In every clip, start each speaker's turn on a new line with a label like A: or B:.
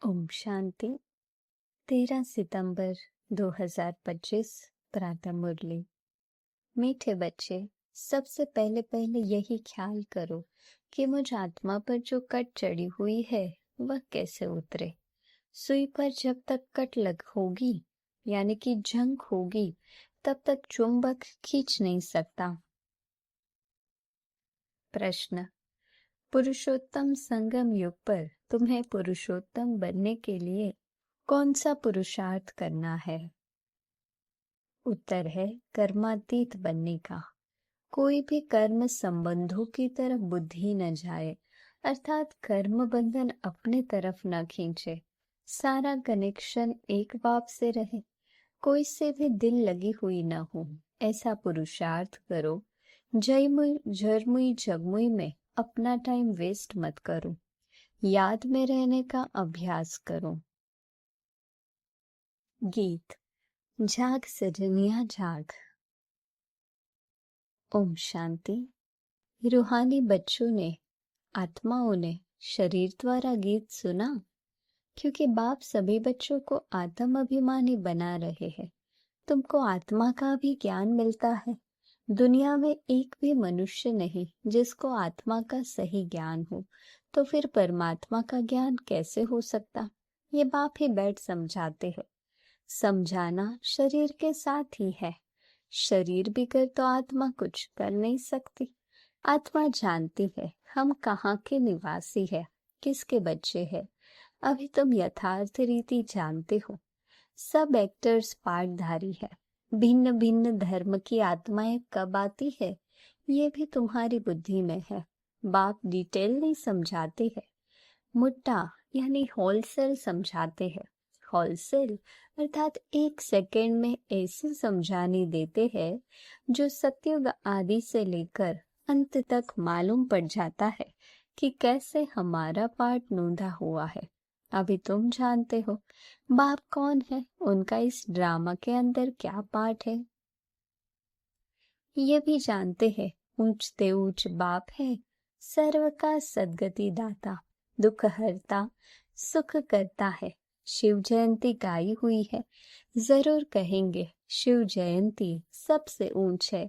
A: ओम शांति। 13 सितंबर 2025 प्रातः मुरली। मीठे बच्चे, सबसे पहले पहले यही ख्याल करो कि मुझ आत्मा पर जो कट चढ़ी हुई है वह कैसे उतरे। सुई पर जब तक कट लग होगी यानी कि जंग होगी, तब तक चुंबक खींच नहीं सकता। प्रश्न: पुरुषोत्तम संगम युग पर तुम्हें पुरुषोत्तम बनने के लिए कौन सा पुरुषार्थ करना है? उत्तर है कर्मातीत बनने का। कोई भी कर्म संबंधों की तरफ बुद्धि न जाए, अर्थात कर्म बंधन अपने तरफ न खींचे। सारा कनेक्शन एक बाप से रहे, कोई से भी दिल लगी हुई न हो, ऐसा पुरुषार्थ करो। जयमुई झरमुई जगमुई में अपना टाइम वेस्ट मत करो, याद में रहने का अभ्यास करो। गीत: जाग सजनिया जाग। ओम शांति। रूहानी बच्चों ने, आत्माओं ने शरीर द्वारा गीत सुना, क्योंकि बाप सभी बच्चों को आत्म अभिमानी बना रहे हैं। तुमको आत्मा का भी ज्ञान मिलता है। दुनिया में एक भी मनुष्य नहीं जिसको आत्मा का सही ज्ञान हो, तो फिर परमात्मा का ज्ञान कैसे हो सकता? ये बाप ही बैठ समझाते हैं। समझाना शरीर के साथ ही है। शरीर बिगड़ तो आत्मा कुछ कर नहीं सकती। आत्मा जानती है हम कहाँ के निवासी है, किसके बच्चे हैं। अभी तुम यथार्थ रीति जानते हो। सब एक्टर्स पार्टधारी है। भिन्न भिन्न धर्म की आत्माएं कब आती है, ये भी तुम्हारी बुद्धि में है। बाप डिटेल नहीं समझाते हैं, मुट्टा यानी होलसेल समझाते हैं। होलसेल अर्थात एक सेकेंड में ऐसे समझाने देते हैं जो सतयुग आदि से लेकर अंत तक मालूम पड़ जाता है कि कैसे हमारा पार्ट नोंदा हुआ है। अभी तुम जानते हो बाप कौन है, उनका इस ड्रामा के अंदर क्या पार्ट है। ये भी जानते हैं ऊंचते ऊंच बाप है, सर्व का सद्गति दाता, दुख हरता, सुख करता है। शिव जयंती गाई हुई है, जरूर कहेंगे शिव जयंती सबसे ऊंच है।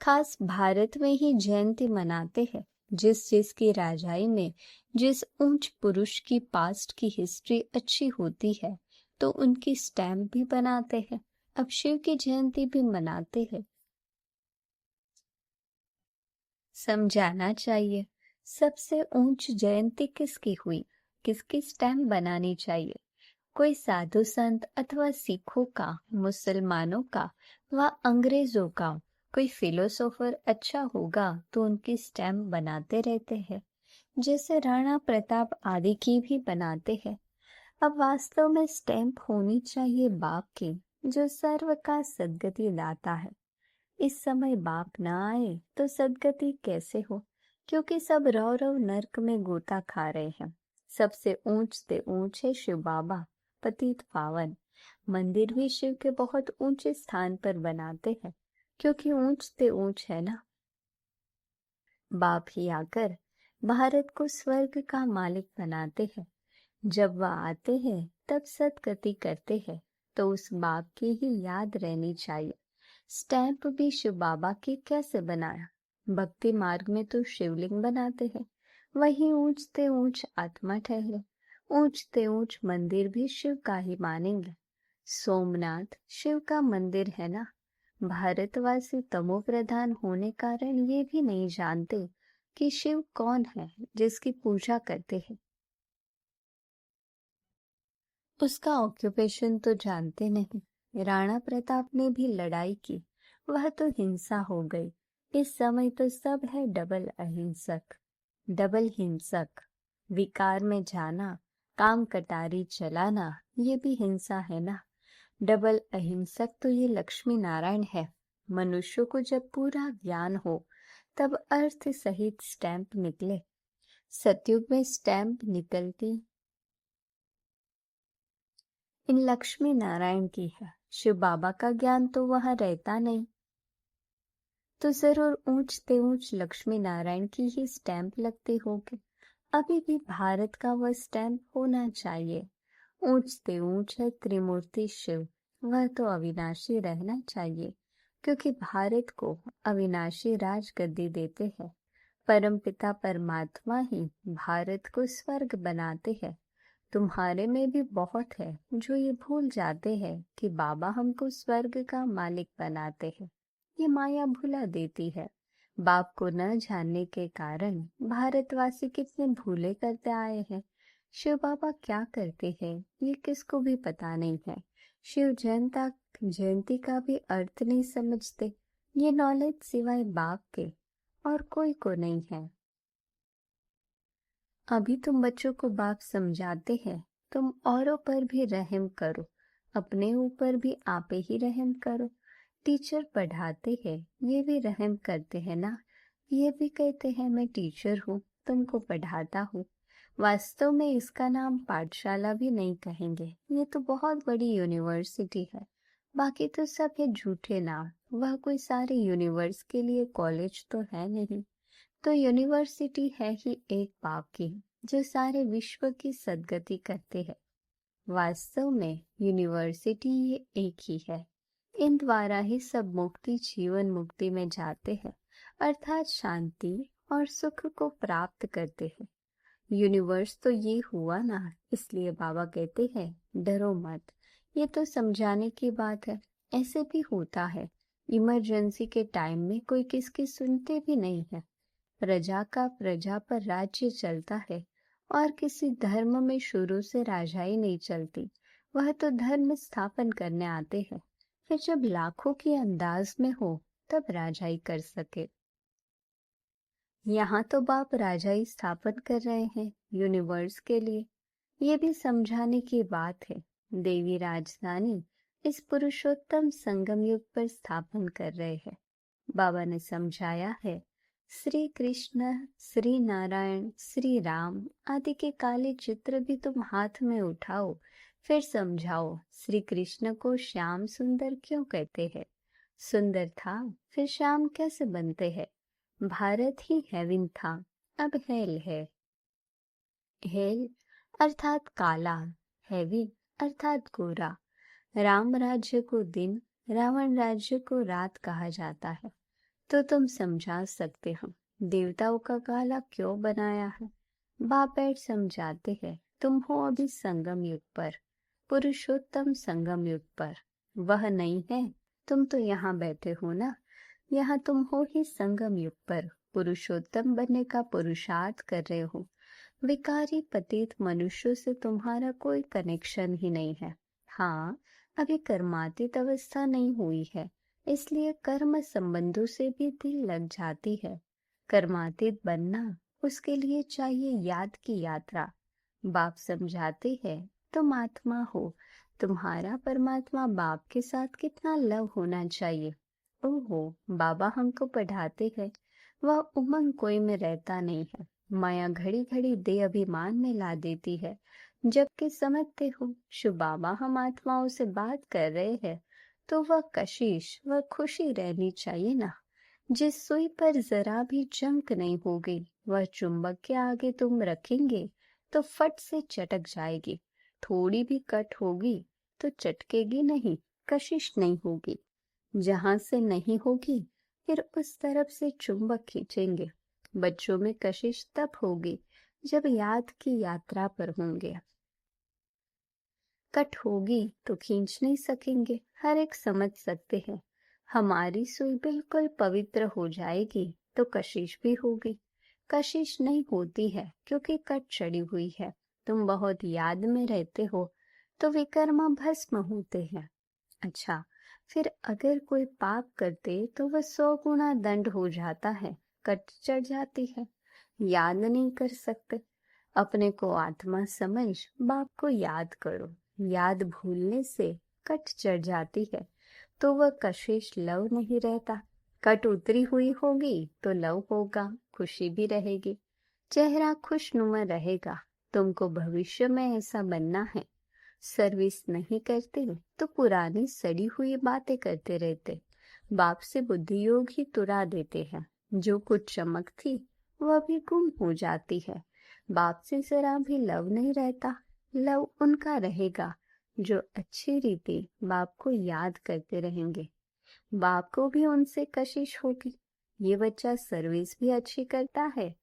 A: खास भारत में ही जयंती मनाते हैं। जिस जिसकी राजाई में जिस ऊंच पुरुष की पास्ट की हिस्ट्री अच्छी होती है, तो उनकी स्टैम्प भी बनाते हैं। अब शिव की जयंती भी मनाते हैं। समझाना चाहिए सबसे ऊंच जयंती किसकी हुई, किसकी स्टैम्प बनानी चाहिए। कोई साधु संत अथवा सिखों का, मुसलमानों का व अंग्रेजों का। कोई फिलोसोफर अच्छा होगा तो उनकी स्टैम्प बनाते रहते हैं, जैसे राणा प्रताप आदि की भी बनाते हैं। अब वास्तव में स्टैम्प होनी चाहिए बाप की, जो सर्व का सद्गति दाता है। इस समय बाप न आए तो सद्गति कैसे हो, क्योंकि सब रव रव नर्क में गोता खा रहे हैं। सबसे ऊंच से ऊंच है शिव बाबा, पतित पावन। मंदिर भी शिव के बहुत ऊंचे स्थान पर बनाते हैं, क्योंकि ऊंच से ऊंच है ना। बाप ही आकर भारत को स्वर्ग का मालिक बनाते हैं। जब वह आते हैं तब सद्गति करते हैं, तो उस बाप की ही याद रहनी चाहिए। स्टैम्प भी शिव बाबा की कैसे बनाया? भक्ति मार्ग में तो शिवलिंग बनाते हैं, वही ऊंचते ऊंच आत्मा ठहरे। ऊंचते ऊंच मंदिर भी शिव का ही मानेंगे। सोमनाथ शिव का मंदिर है ना। भारतवासी तमो प्रधान होने कारण ये भी नहीं जानते कि शिव कौन है जिसकी पूजा करते हैं। उसका ऑक्यूपेशन तो जानते नहीं। राणा प्रताप ने भी लड़ाई की, वह तो हिंसा हो गई। इस समय तो सब है डबल अहिंसक। डबल हिंसक, विकार में जाना, काम कटारी चलाना, ये भी हिंसा है ना। डबल अहिंसक तो ये लक्ष्मी नारायण है। मनुष्य को जब पूरा ज्ञान हो तब अर्थ सहित स्टैंप निकले। सतयुग में स्टैंप निकलती इन लक्ष्मी नारायण की है। शिव बाबा का ज्ञान तो वहां रहता नहीं, तो जरूर ऊंचते ऊंच लक्ष्मी नारायण की ही स्टैंप लगती होगी। अभी भी भारत का वह स्टैंप होना चाहिए। ऊंचते ऊंच है त्रिमूर्ति शिव, वह तो अविनाशी रहना चाहिए, क्योंकि भारत को अविनाशी राजगद्दी देते हैं। परमपिता परमात्मा ही भारत को स्वर्ग बनाते हैं। तुम्हारे में भी बहुत है जो ये भूल जाते हैं कि बाबा हमको स्वर्ग का मालिक बनाते हैं। ये माया भुला देती है। बाप को न जानने के कारण भारतवासी कितने भूले करते आए हैं। शिव बाबा क्या करते हैं ये किसको भी पता नहीं है। शिव जयंती का भी अर्थ नहीं समझते। ये नॉलेज सिवाय बाप के और कोई को नहीं है। अभी तुम बच्चों को बाप समझाते हैं, तुम औरों पर भी रहम करो, अपने ऊपर भी आप ही रहम करो। टीचर पढ़ाते हैं, ये भी रहम करते हैं ना। ये भी कहते हैं मैं टीचर हूँ, तुमको पढ़ाता हूँ। वास्तव में इसका नाम पाठशाला भी नहीं कहेंगे, ये तो बहुत बड़ी यूनिवर्सिटी है। बाकी तो सब है झूठे नाम। वह कोई सारे यूनिवर्स के लिए कॉलेज तो है नहीं। तो यूनिवर्सिटी है ही एक बाप की, जो सारे विश्व की सद्गति करते हैं। वास्तव में यूनिवर्सिटी ये एक ही है। इन द्वारा ही सब मुक्ति जीवन मुक्ति में जाते हैं, अर्थात शांति और सुख को प्राप्त करते हैं। यूनिवर्स तो ये हुआ ना, इसलिए बाबा कहते हैं डरो मत। ये तो समझाने की बात है। ऐसे भी होता है, इमरजेंसी के टाइम में कोई किसकी सुनते भी नहीं है। प्रजा का प्रजा पर राज्य चलता है, और किसी धर्म में शुरू से राजाई नहीं चलती। वह तो धर्म स्थापन करने आते हैं, फिर जब लाखों के अंदाज में हो तब राजाई कर सके। यहाँ तो बाप राजाई स्थापन कर रहे हैं यूनिवर्स के लिए। ये भी समझाने की बात है। देवी राजधानी इस पुरुषोत्तम संगम युग पर स्थापन कर रहे हैं। बाबा ने समझाया है, श्री कृष्ण, श्री नारायण, श्री राम आदि के काले चित्र भी तुम हाथ में उठाओ, फिर समझाओ श्री कृष्ण को श्याम सुंदर क्यों कहते हैं। सुंदर था फिर श्याम कैसे बनते हैं। भारत ही हेवन था, अब हेल है। हेल अर्थात काला, हेवी अर्थात गोरा। राम राज्य को दिन, रावण राज्य को रात कहा जाता है। तो तुम समझा सकते हो देवताओं का काला क्यों बनाया है। बाप बैठ समझाते हैं, तुम हो अभी संगम युग पर, पुरुषोत्तम संगम युग पर। वह नहीं है, तुम तो यहाँ बैठे हो ना। यहाँ तुम हो ही संगम युग पर, पुरुषोत्तम बनने का पुरुषार्थ कर रहे हो। विकारी पतित मनुष्यों से तुम्हारा कोई कनेक्शन ही नहीं है। हाँ, अभी कर्मातीत अवस्था नहीं हुई है, इसलिए कर्म संबंधों से भी दिल लग जाती है। कर्मातीत बनना, उसके लिए चाहिए याद की यात्रा। बाप समझाते हैं, तुम आत्मा हो, तुम्हारा परमात्मा बाप के साथ कितना लव होना चाहिए। ओहो, बाबा हमको पढ़ाते हैं, वह उमंग कोई में रहता नहीं है। माया घड़ी घड़ी दे अभिमान में ला देती है। जबकि समझते हो शिव बाबा हम आत्माओं से बात कर रहे हैं, तो वह कशिश, वह खुशी रहनी चाहिए ना। जिस सुई पर जरा भी जंक नहीं होगी, वह चुंबक के आगे तुम रखेंगे तो फट से चटक जाएगी। थोड़ी भी कट होगी तो चटकेगी नहीं, कशिश नहीं होगी। जहां से नहीं होगी फिर उस तरफ से चुंबक खींचेंगे। बच्चों में कशिश तब होगी जब याद की यात्रा पर होंगे। कट होगी तो खींच नहीं सकेंगे, हर एक समझ सकते हैं। हमारी सुई बिल्कुल पवित्र हो जाएगी तो कशिश भी होगी। कशिश नहीं होती है क्योंकि कट चढ़ी हुई है। तुम बहुत याद में रहते हो तो विकर्मा भस्म होते हैं। अच्छा, फिर अगर कोई पाप करते तो वह 100 गुना दंड हो जाता है, कट चढ़ जाती है, याद नहीं कर सकते। अपने को आत्मा समझ बाप को याद करो। याद भूलने से कट चढ़ जाती है तो वह कशिश लव नहीं रहता। कट उतरी हुई होगी तो लव होगा, खुशी भी रहेगी, चेहरा खुशनुमा रहेगा। तुमको भविष्य में ऐसा बनना है। सर्विस नहीं करते तो पुरानी सड़ी हुई बातें करते रहते। बाप से बुद्धि योग ही तुरा देते हैं। जो कुछ चमक थी वह भी गुम हो जाती है। बाप से जरा भी लव नहीं रहता। लव उनका रहेगा जो अच्छी रीति बाप को याद करते रहेंगे। बाप को भी उनसे कशिश होगी। ये बच्चा सर्विस भी अच्छी करता है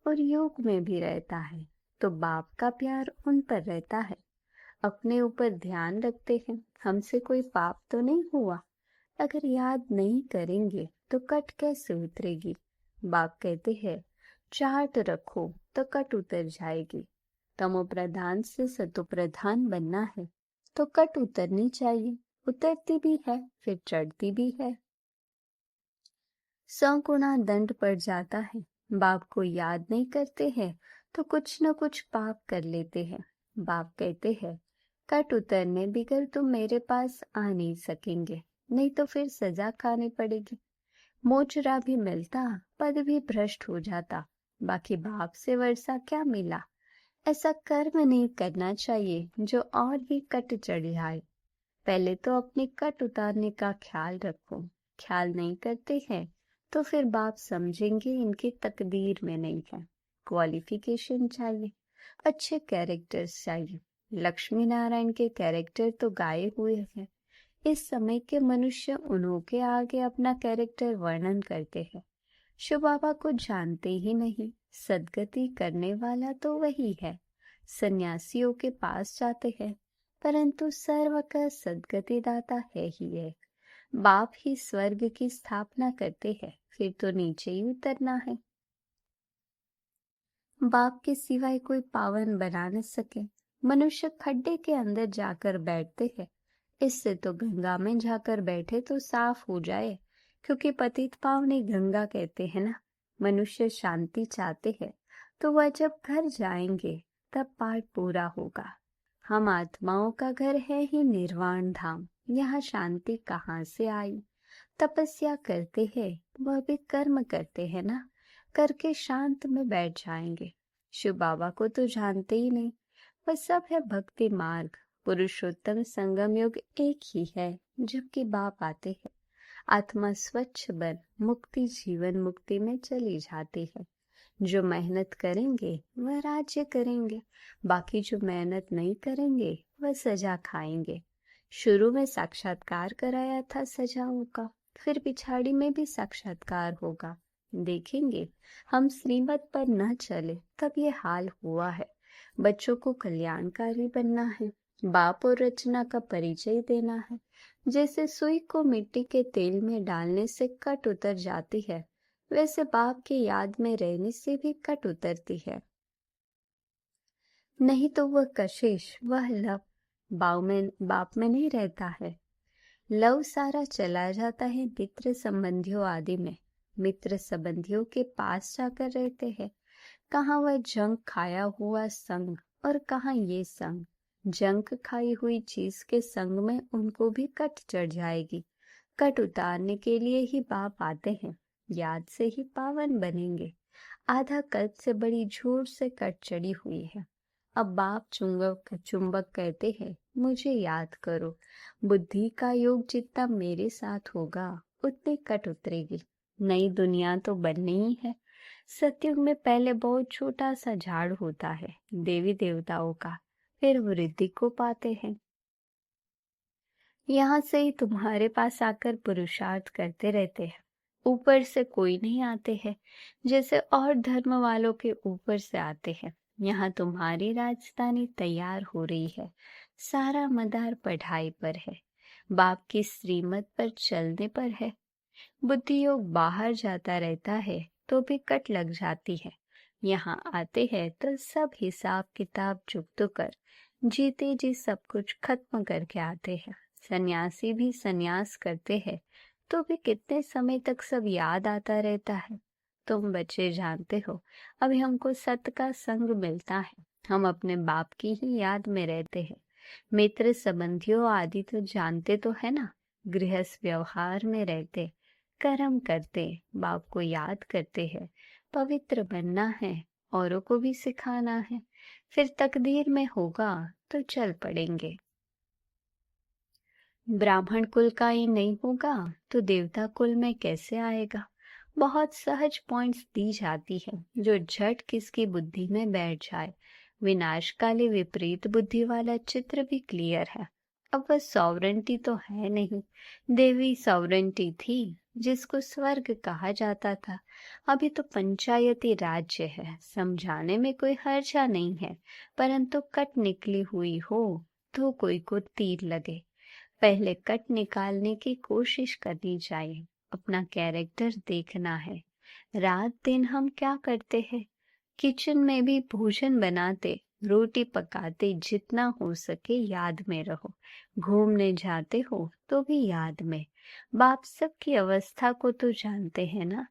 A: और योग में भी रहता है, तो बाप का प्यार उन पर रहता है। अपने ऊपर ध्यान रखते हैं, हमसे कोई पाप तो नहीं हुआ। अगर याद नहीं करेंगे तो कट कैसे उतरेगी। बाप कहते हैं चार्ट रखो तो कट उतर जाएगी। तमो प्रधान से सतो प्रधान बनना है तो कट उतरनी चाहिए। उतरती भी है फिर चढ़ती भी है। 100 गुना दंड पड़ जाता है। बाप को याद नहीं करते हैं तो कुछ न कुछ पाप कर लेते हैं। बाप कहते हैं कट उतरने बिगर तुम मेरे पास आ नहीं सकेंगे, नहीं तो फिर सजा खानी पड़ेगी। मोचरा भी मिलता, पद भी भ्रष्ट हो जाता, बाकी बाप से वर्षा क्या मिला। ऐसा कर्म नहीं करना चाहिए जो और भी कट चढ़ जाए। पहले तो अपनी कट उतारने का ख्याल रखो। ख्याल नहीं करते हैं तो फिर बाप समझेंगे इनकी तकदीर में नहीं है। क्वालिफिकेशन चाहिए, अच्छे कैरेक्टर्स चाहिए। लक्ष्मी नारायण के कैरेक्टर तो गाए हुए हैं। इस समय के मनुष्य उन्हों के आगे अपना कैरेक्टर वर्णन करते हैं। शिव बाबा को जानते ही नहीं। सदगति करने वाला तो वही है। सन्यासियों के पास जाते हैं, परंतु सर्व का सदगति दाता है ही है। बाप ही स्वर्ग की स्थापना करते हैं, फिर तो नीचे ही उतरना है। बाप के सिवाय कोई पावन बना न सके। मनुष्य खड्डे के अंदर जाकर बैठते हैं, इससे तो गंगा में जाकर बैठे तो साफ हो जाए, क्योंकि पतित पावनी गंगा कहते हैं ना। मनुष्य शांति चाहते हैं तो वह जब घर जाएंगे तब पाठ पूरा होगा। हम आत्माओं का घर है ही निर्वाण धाम, यहाँ शांति कहाँ से आई। तपस्या करते हैं, वह भी कर्म करते हैं ना, करके शांत में बैठ जाएंगे। शिव बाबा को तो जानते ही नहीं। वह सब है भक्ति मार्ग। पुरुषोत्तम संगम युग एक ही है, जबकि बाप आते हैं। आत्मा स्वच्छ बन मुक्ति जीवन मुक्ति में चली जाती है। जो मेहनत करेंगे वह राज्य करेंगे, बाकी जो मेहनत नहीं करेंगे वह सजा खाएंगे। शुरू में साक्षात्कार कराया था सजाओं का, फिर पिछाड़ी में भी साक्षात्कार होगा। देखेंगे हम श्रीमत पर न चले तब ये हाल हुआ है। बच्चों को कल्याणकारी बनना है, बाप और रचना का परिचय देना है। जैसे सुई को मिट्टी के तेल में डालने से कट उतर जाती है, वैसे बाप की याद में रहने से भी कट उतरती है। नहीं तो वह कशिश, वह लव बाप में नहीं रहता है। लव सारा चला जाता है मित्र संबंधियों आदि में। मित्र संबंधियों के पास जाकर रहते हैं। कहाँ वह जंग खाया हुआ संग और कहाँ ये संग। जंग खाई हुई चीज के संग में उनको भी कट चढ़ जाएगी। कट उतारने के लिए ही बाप आते हैं, याद से ही पावन बनेंगे। आधा कल्प से बड़ी झूठ से कट चढ़ी हुई है। अब बाप चुंबक कहते हैं मुझे याद करो। बुद्धि का योग जितना मेरे साथ होगा उतनी कट उतरेगी। नई दुनिया तो बननी ही है। सतयुग में पहले बहुत छोटा सा झाड़ होता है देवी देवताओं का, फिर वृद्धि को पाते हैं। यहाँ से ही तुम्हारे पास आकर पुरुषार्थ करते रहते हैं। ऊपर से कोई नहीं आते हैं, जैसे और धर्म वालों के ऊपर से आते हैं। यहाँ तुम्हारी राजधानी तैयार हो रही है। सारा मदार पढ़ाई पर है, बाप की श्रीमत पर चलने पर है। बुद्धि योग बाहर जाता रहता है तो भी कट लग जाती है। यहाँ आते हैं तो सब हिसाब किताब चुकत कर जीते जी सब कुछ खत्म करके आते हैं। सन्यासी भी सन्यास करते हैं तो भी कितने समय तक सब याद आता रहता है। तुम बच्चे जानते हो, अभी हमको सत्य का संग मिलता है। हम अपने बाप की ही याद में रहते हैं। मित्र संबंधियों आदि तो जानते तो है ना। गृहस्थ व्यवहार में रहते, कर्म करते, बाप को याद करते हैं। पवित्र बनना है, औरों को भी सिखाना है। फिर तकदीर में होगा तो चल पड़ेंगे। ब्राह्मण कुल का ही नहीं होगा तो देवता कुल में कैसे आएगा। बहुत सहज पॉइंट्स दी जाती है जो झट किसकी बुद्धि में बैठ जाए। विनाशकाली विपरीत बुद्धि वाला चित्र भी क्लियर है। अब वह सॉवरेंटी तो है नहीं, देवी सॉवरेंटी थी जिसको स्वर्ग कहा जाता था। अभी तो पंचायती राज्य है, समझाने में कोई हर्जा नहीं है, परंतु कट निकली हुई हो तो कोई को तीर लगे। पहले कट निकालने की कोशिश करनी चाहिए, अपना कैरेक्टर देखना है। रात दिन हम क्या करते हैं, किचन में भी भोजन बनाते, रोटी पकाते, जितना हो सके याद में रहो। घूमने जाते हो तो भी याद में। बाप सबकी अवस्था को तो जानते हैं ना।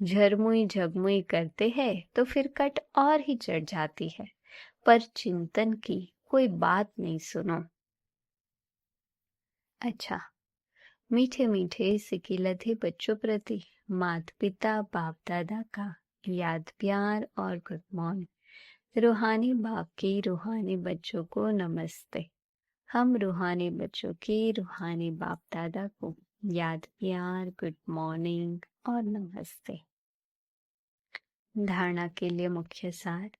A: झरमुई झगमुई करते हैं तो फिर कट और ही चढ़ जाती है। पर चिंतन की कोई बात नहीं सुनो। अच्छा, मीठे मीठे सिकिलधे बच्चों प्रति माता पिता बाप दादा का याद प्यार और गुड मॉर्निंग। रूहानी बाप की रूहानी बच्चों को नमस्ते। हम रूहानी बच्चों की रूहानी बाप दादा को याद प्यार गुड मॉर्निंग और नमस्ते। धारणा के लिए मुख्य सार।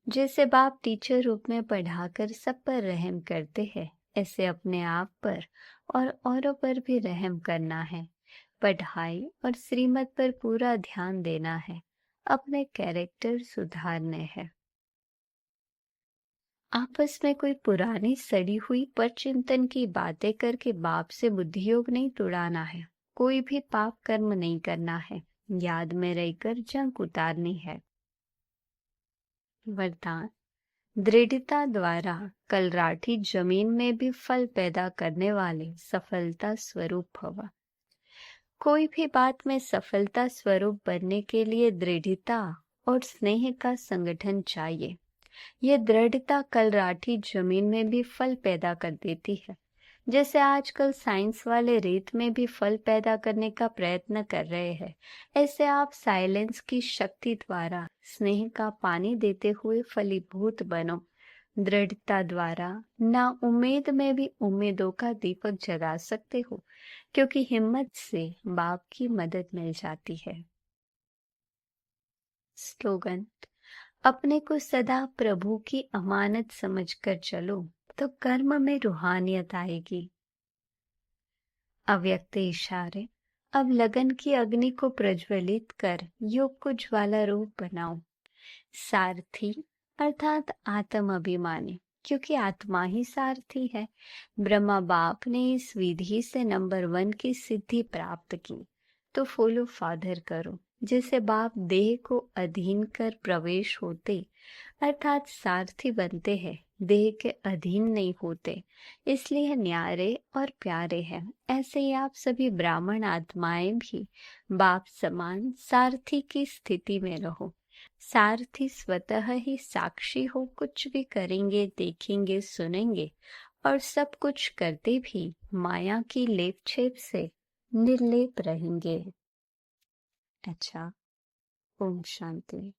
A: जैसे बाप टीचर रूप में पढ़ाकर सब पर रहम करते हैं, ऐसे अपने आप पर और औरों पर भी रहम करना है। पढ़ाई और श्रीमत पर पूरा ध्यान देना है, अपने कैरेक्टर सुधारने हैं। आपस में कोई पुरानी सड़ी हुई पर चिंतन की बातें करके बाप से बुद्धि योग नहीं तुड़ाना है। कोई भी पाप कर्म नहीं करना है, याद में रहकर जंग उतारनी है। वरदान। दृढ़ता द्वारा कलराठी जमीन में भी फल पैदा करने वाले सफलता स्वरूप भव। कोई भी बात में सफलता स्वरूप बनने के लिए दृढ़ता और स्नेह का संगठन चाहिए। यह दृढ़ता कलराठी जमीन में भी फल पैदा कर देती है। जैसे आजकल साइंस वाले रेत में भी फल पैदा करने का प्रयत्न कर रहे हैं, ऐसे आप साइलेंस की शक्ति द्वारा स्नेह का पानी देते हुए फलीभूत बनो। दृढ़ता द्वारा ना उम्मीद में भी उम्मीदों का दीपक जगा सकते हो, क्योंकि हिम्मत से बाप की मदद मिल जाती है। स्लोगन। अपने को सदा प्रभु की अमानत समझकर चलो तो कर्म में रूहानियत आएगी। अव्यक्त इशारे। अब लगन की अग्नि को प्रज्वलित कर योग को ज्वाला रूप बनाओ। सारथी अर्थात आत्म अभिमानी, क्योंकि आत्मा ही सारथी है। ब्रह्मा बाप ने इस विधि से नंबर 1 की सिद्धि प्राप्त की, तो फॉलो फादर करो। जैसे बाप देह को अधीन कर प्रवेश होते अर्थात सारथी बनते हैं, देह के अधीन नहीं होते, इसलिए न्यारे और प्यारे हैं। ऐसे ही आप सभी ब्राह्मण आत्माएं भी बाप समान सारथी की स्थिति में रहो। सारथी स्वतः ही साक्षी हो, कुछ भी करेंगे, देखेंगे, सुनेंगे और सब कुछ करते भी माया की लेप छेप से निर्लेप रहेंगे। अच्छा, ओम शांति।